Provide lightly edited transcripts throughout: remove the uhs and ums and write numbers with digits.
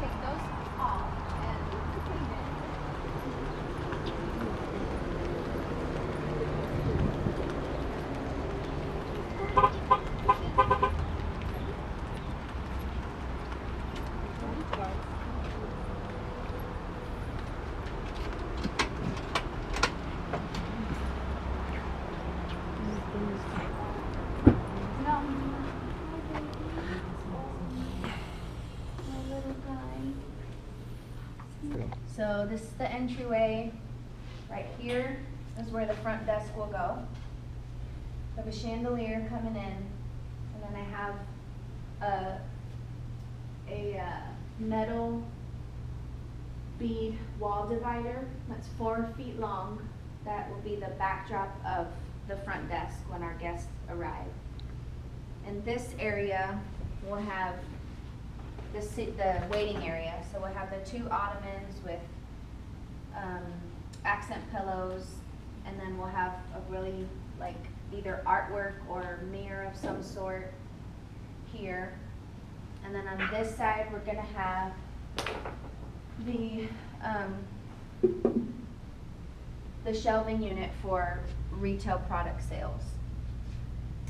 take those off and clean it. So this is the entryway. Right here is where the front desk will go. I have a chandelier coming in, and then I have a metal bead wall divider that's 4 feet long. That will be the backdrop of the front desk when our guests arrive. In this area, we'll have the waiting area. So we'll have the 2 ottomans with accent pillows, and then we'll have a really like either artwork or mirror of some sort here. And then on this side, we're gonna have the shelving unit for retail product sales.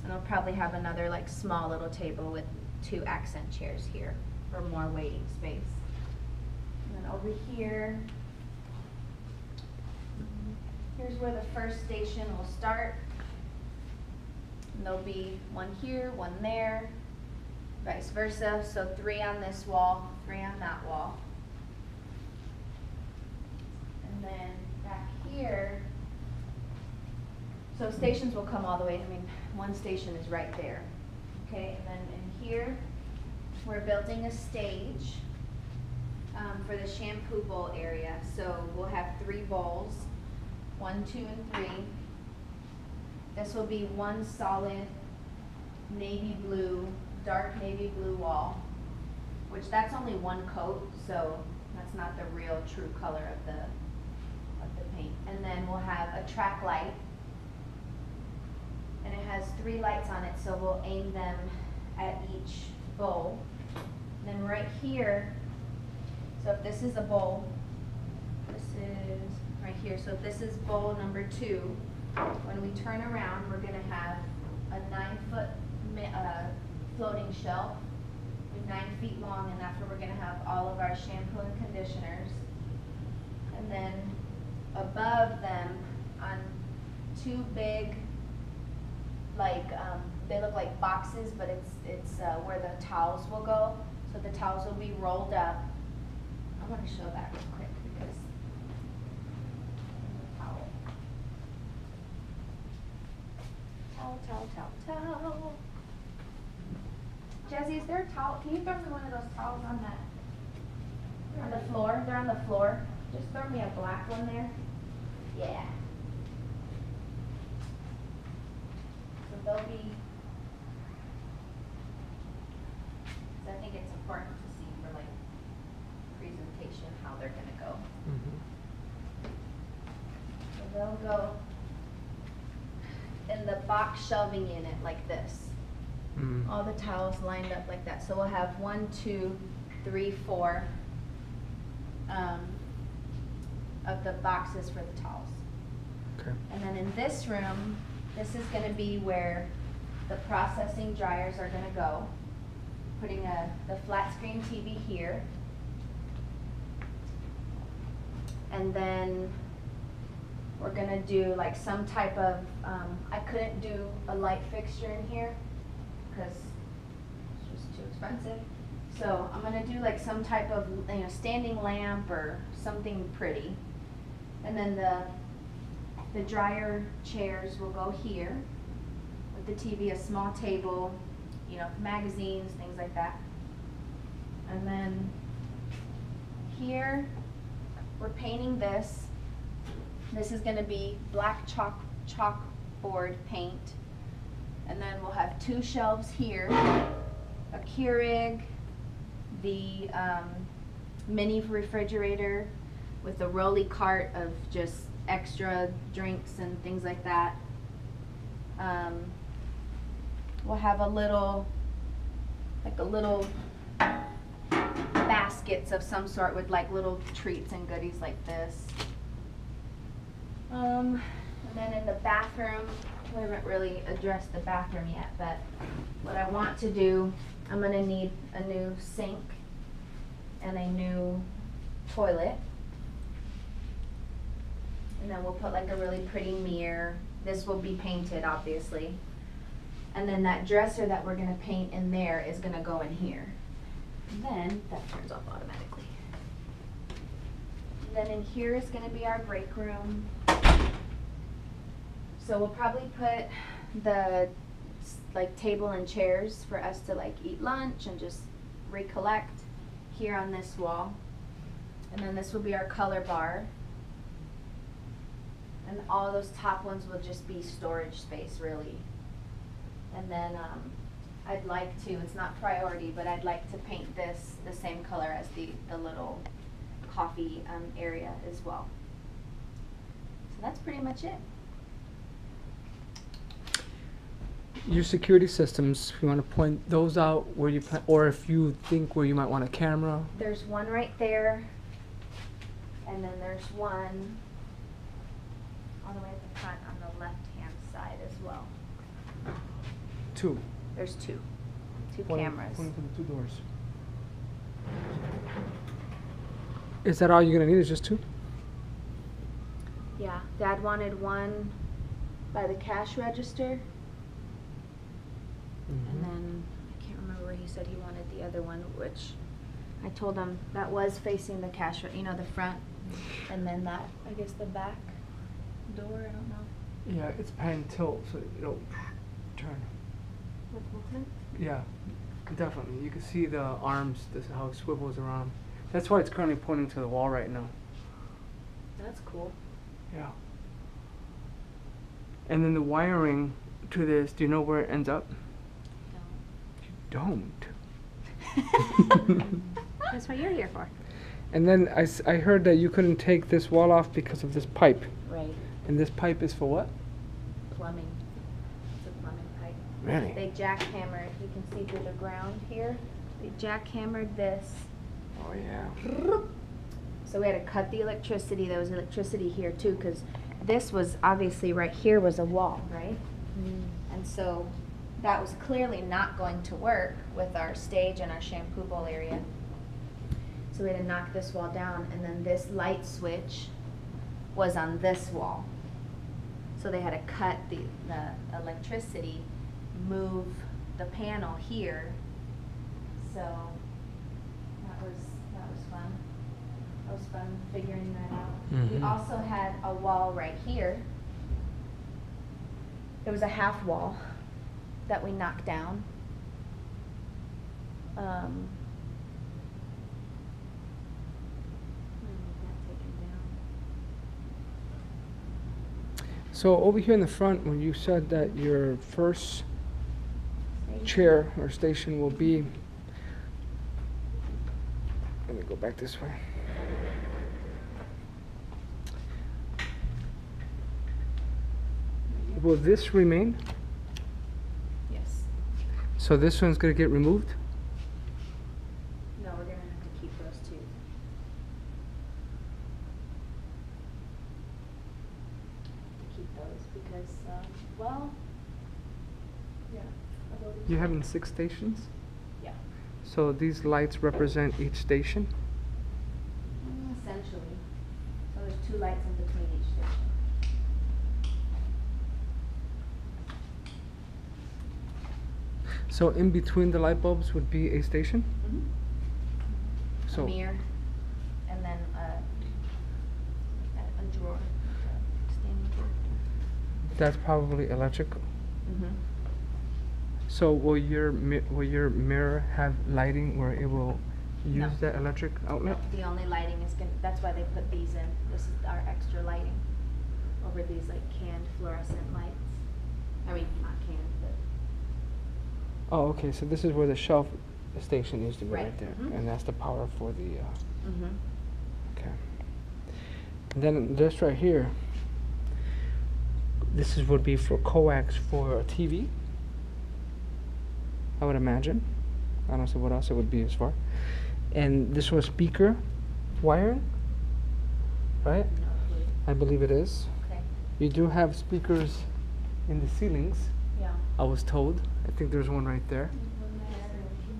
And I'll probably have another like small little table with 2 accent chairs here for more waiting space. And then over here, here's where the first station will start. And there'll be 1 here, 1 there, vice versa. So 3 on this wall, 3 on that wall. And then back here, so stations will come all the way. I mean, 1 station is right there. Okay, and then in here, we're building a stage for the shampoo bowl area. So we'll have 3 bowls, 1, 2, and 3. This will be 1 solid navy blue, dark navy blue wall, which that's only 1 coat, so that's not the real true color of the paint. And then we'll have a track light, and it has 3 lights on it, so we'll aim them at each bowl. And then right here, so if this is a bowl, this is right here, so if this is bowl number 2, when we turn around, we're gonna have a 9-foot floating shelf, 9 feet long, and that's where we're gonna have all of our shampoo and conditioners. And then above them, on 2 big, like they look like boxes, but it's where the towels will go. So the towels will be rolled up. I want to show that real quick because towel. Jazzy, is there a towel? Can you throw me one of those towels on the floor? They're on the floor. Just throw me a black one there. Yeah. So they'll be. So I think it's important to see for like presentation how they're gonna go. So they'll go in the box shelving unit like this. All the towels lined up like that. So we'll have 1, 2, 3, 4 of the boxes for the towels. Okay. And then in this room, this is going to be where the processing dryers are going to go. Putting the flat screen TV here. And then we're going to do like some type of, I couldn't do a light fixture in here because it's just too expensive. So I'm going to do like some type of standing lamp or something pretty. And then the dryer chairs will go here with the TV, a small table, magazines, things like that. And then here we're painting this. This is going to be black chalkboard paint. And then we'll have 2 shelves here, a Keurig, the mini refrigerator with a rolly cart of just extra drinks and things like that. We'll have a little bath baskets of some sort with like little treats and goodies like this. And then in the bathroom, we haven't really addressed the bathroom yet, but what I want to do, I'm gonna need a new sink and a new toilet. And then we'll put like a really pretty mirror. This will be painted, obviously. And then that dresser that we're gonna paint in there is gonna go in here. And then that turns off automatically. And then in here is gonna be our break room. So we'll probably put the like table and chairs for us to like eat lunch and just recollect here on this wall. And then this will be our color bar. And all those top ones will just be storage space, really. And then I'd like to, it's not priority, but I'd like to paint this the same color as the little coffee area as well. So that's pretty much it. Your security systems, if you want to point those out where you plan, or if you think where you might want a camera. There's one right there, and then there's one all the way at the front on the left-hand side as well. Two. There's two cameras. Pointing to the two doors. Is that all you're gonna need? Is just two? Yeah, Dad wanted one by the cash register, and then I can't remember where he said he wanted the other one, which I told him that was facing the cash, you know, the front, and then that, I guess the back door, I don't know. Yeah, it's pan tilt, so it'll turn. With Wilton? Yeah, definitely. You can see the arms, how it swivels around. That's why it's currently pointing to the wall right now. That's cool. Yeah. And then the wiring to this, do you know where it ends up? No. You don't. That's what you're here for. And then I heard that you couldn't take this wall off because of this pipe. Right. And this pipe is for what? Plumbing. It's a plumbing pipe. Really? They jackhammered, you can see through the ground here. They jackhammered this. Oh yeah. So we had to cut the electricity. There was electricity here too, because this was obviously right here was a wall, right? And so that was clearly not going to work with our stage and our shampoo bowl area. So we had to knock this wall down, and then this light switch was on this wall. So they had to cut the electricity, move the panel here. So that was fun. That was fun figuring that out. We also had a wall right here. It was a half wall that we knocked down. So over here in the front, when you said that your first chair or station will be, let me go back this way. Will this remain? Yes. So this one's going to get removed? No, we're gonna have to keep those two. To keep those because, well, yeah. You're having 6 stations? Yeah. So these lights represent each station? Essentially. So there's 2 lights in between each station. So in between the light bulbs would be a station? A mirror, and then a drawer, a standing drawer. That's probably electrical. So will your mirror have lighting where it will use No. that electric outlet? The only lighting is gonna, that's why they put these in. This is our extra lighting over these like canned fluorescent lights. I mean, not canned, but. Oh, okay. So this is where the shelf station used to be, Right. right there, Mhm. and that's the power for the. Okay. And then this right here. This would be for coax for a TV. I would imagine. I don't see what else it would be as far. And this was speaker wiring, right? No clue. I believe it is. Okay. You do have speakers in the ceilings, Yeah. I was told. I think there's one right there.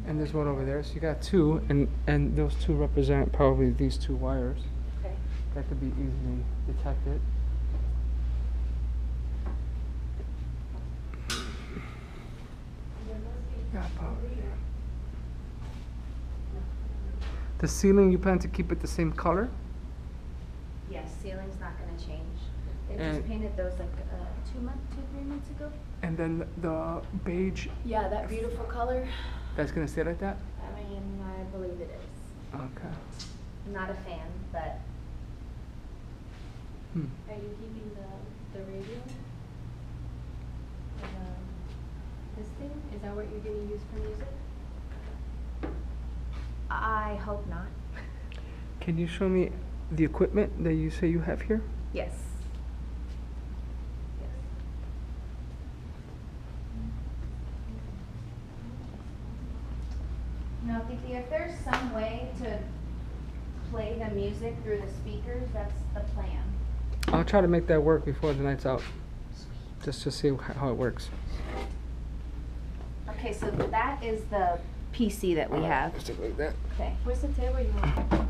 And there's one over there. So you got two, and those two represent probably these two wires. Okay. That could be easily detected. Got power. The ceiling, you plan to keep it the same color? Yes, ceiling's not gonna change. They And- just painted those like 3 months ago. And then the beige, Yeah, that beautiful color. that's gonna stay like that? I mean, I believe it is. Okay. I'm not a fan, but Hmm. Are you keeping the radio? Or this thing? Is that what you're gonna use for music? I hope not. Can you show me the equipment that you say you have here? Yes. Yes. Now, Titi, if there's some way to play the music through the speakers, that's the plan. I'll try to make that work before the night's out. Just to see how it works. Okay, so that is the PC that we have. Just like that. Okay. Where's the table you want?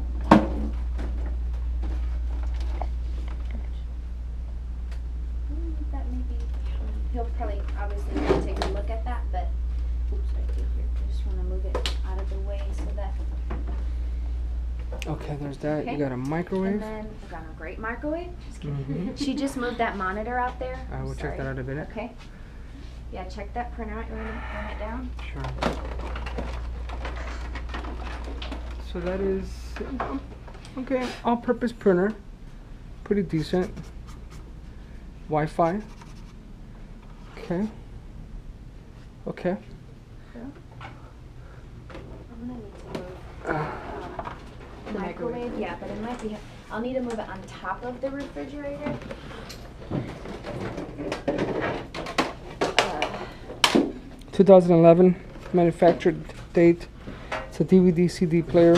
That may be, he'll probably obviously want to take a look at that, but, oops, right here. I just want to move it out of the way so that. Okay, there's that. Okay. You got a And microwave. then I got a great microwave. Just kidding. Mhm. She just moved that monitor out there. I will I'm check that sorry. out in a minute. Okay. Yeah, check that printer out. You want to bring it down? Sure. So that is okay. All-purpose printer, pretty decent. Wi-Fi. Okay. Okay. I'm gonna need to move The microwave. Yeah, but it might be. I'll need to move it on top of the refrigerator. 2011 manufactured date. It's a DVD CD player.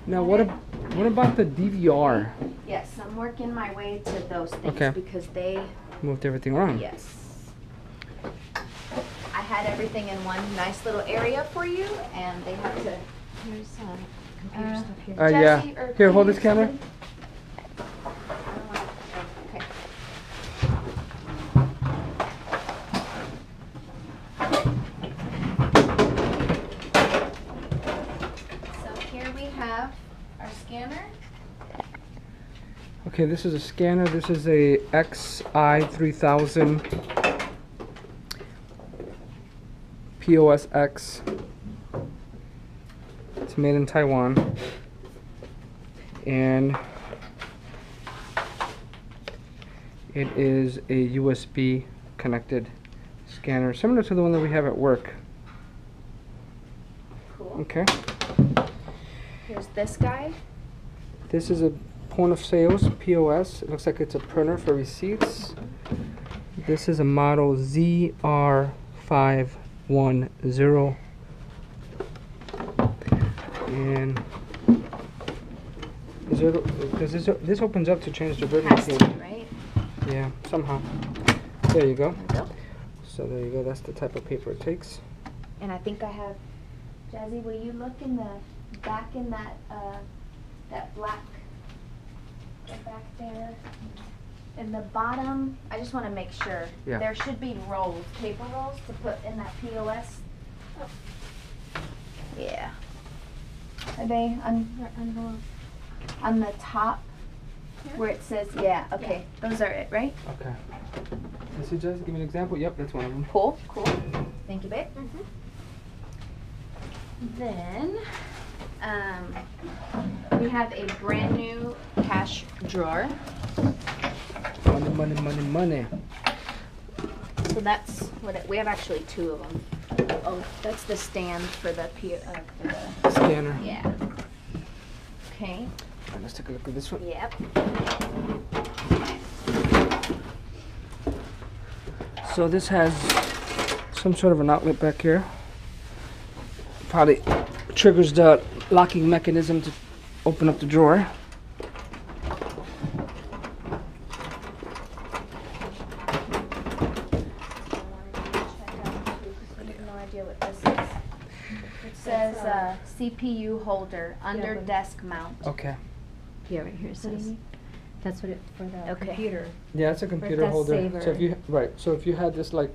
Now what about the DVR? Yes, I'm working my way to those things Okay. because they. Moved everything around. Yes. I had everything in one nice little area for you, and they had to. Here's computer stuff here. Yeah. Jesse, or Here, hold please, this camera. somebody? I don't want. Okay. So here we have our scanner. Okay, this is a scanner. This is a XI3000 POSX. It's made in Taiwan. And it is a USB connected scanner, similar to the one that we have at work. Cool. Okay. Here's this guy. This is a point of sales, POS. It looks like it's a printer for receipts. This is a model ZR510. And because this opens up to change the ribbon Has to, cable. right? Yeah, somehow. There you go. There we go. So there you go. That's the type of paper it takes. And I think I have, Jazzy, will you look in the back in that that black, back there? In the bottom, I just want to make sure. Yeah. There should be rolls, paper rolls to put in that POS. Yeah. Are they on the top where it says, yeah, okay, those are it, right? Okay. This is just give me an example. Yep, that's one of them. Cool, cool. Thank you, babe. Then, we have a brand new cash drawer. Money, money, money, money. So that's what we have actually two of them. Oh, that's the stand for the for the, Scanner. yeah. Okay. All right, let's take a look at this one. Yep. So this has some sort of an outlet back here. Probably triggers the locking mechanism to open up the drawer. It says CPU holder under but- desk mount. Okay. Yeah, right here it What do you says. mean? That's what it, for the Okay. computer. Yeah, it's a computer desk holder. saver. So if you so if you had this like,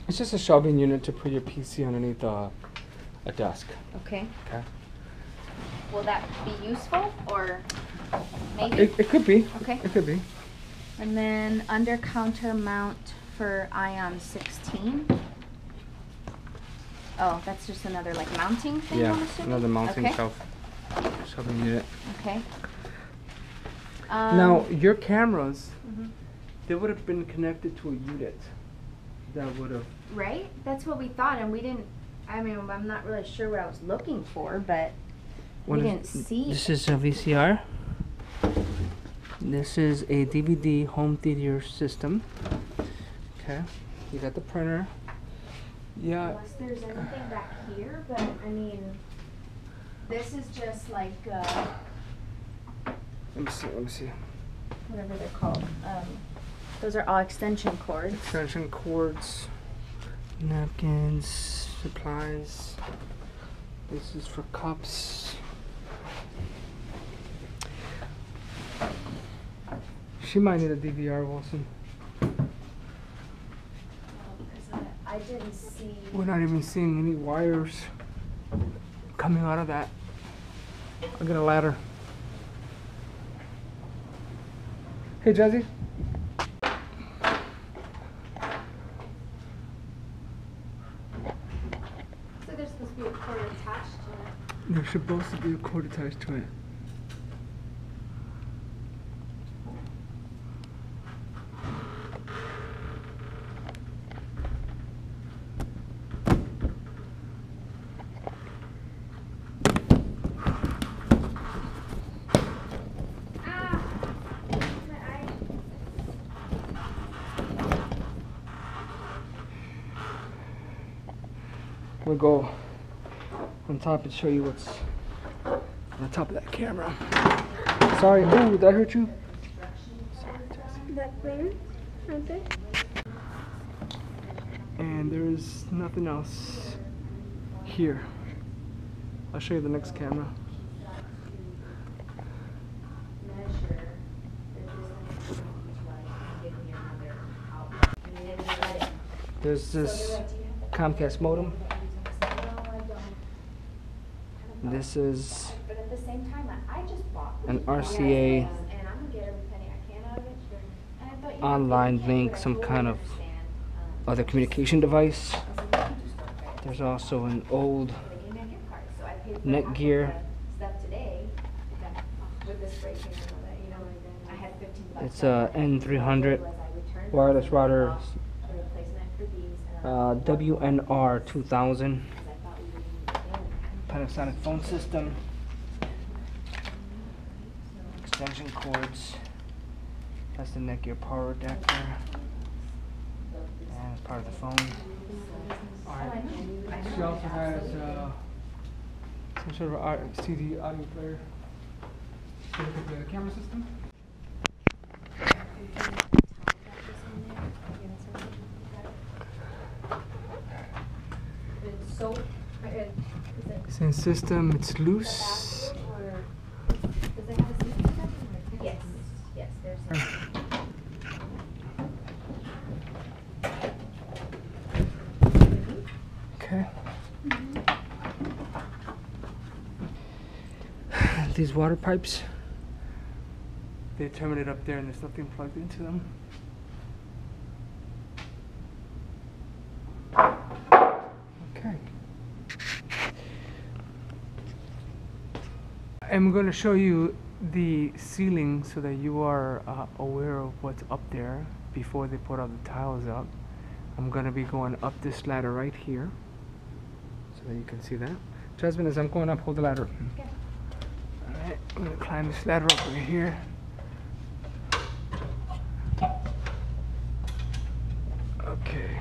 it's just a shelving unit to put your PC underneath a desk. Okay. Okay. Will that be useful or maybe? It could be. Okay. It could be. And then under counter mount for Ion 16. Oh, that's just another like mounting thing, I'm Yeah, assuming? another mounting Okay. shelving unit. Okay. Now your cameras, Mhm. they would have been connected to a unit. That would have. Right? That's what we thought, and we didn't. I mean, I'm not really sure what I was looking for, but we didn't see. This is a VCR. This is a DVD home theater system. Okay, you got the printer. Yeah. Unless there's anything back here, but I mean, this is just like Let me see. Let me see. whatever they're called. Those are all extension cords. Extension cords, napkins, supplies. This is for cups. She might need a DVR, Wilson. I didn't see. We're not even seeing any wires coming out of that. I'll get a ladder. Hey, Jazzy. So there's supposed to be a cord attached to it. There's supposed to be a cord attached to it. We'll go on top and show you what's on the top of that camera. Sorry, ooh, did I hurt you? Sorry, Jesse. That clean? Right there? And there's nothing else here. I'll show you the next camera. There's this Comcast modem. This is But at the same time, I just bought an RCA and I'm gonna get every penny I can out of it. And I thought, you know, online they link, can't, some but I kind of understand, other communication device. I was like, you can just start there. There's also an old They gave me a gift card, so I paid for half of Netgear. the stuff today. With the spray can and all that, you know, I had $15. It's a N300 Was I returned wireless the router, replacement for these, and WNR 2000. because I thought we would need it again. Panasonic phone system, extension cords, that's the Netgear power adapter, and it's part of the phone. Alright, she also has some sort of CD audio player. Should we play the camera system? So, is it Same system, it's loose. or does it have a seat for that? Yes, yes, there's a. Okay. These water pipes, they terminate up there and there's nothing plugged into them. Okay. I'm going to show you the ceiling so that you are aware of what's up there before they put all the tiles up. I'm going to be going up this ladder right here so that you can see that. Jasmine, as I'm going up, hold the ladder. Okay. Alright, I'm going to climb this ladder up over here. Okay.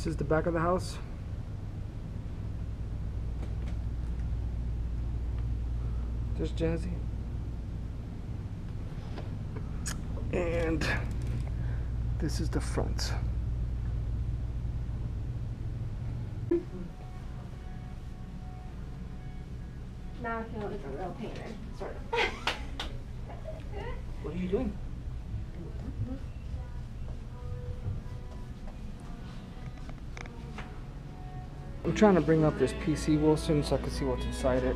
This is the back of the house. There's Jazzy. And this is the front. Now I feel like a real painter, sort of. What are you doing? I'm trying to bring up this PC, Wilson, so I can see what's inside it.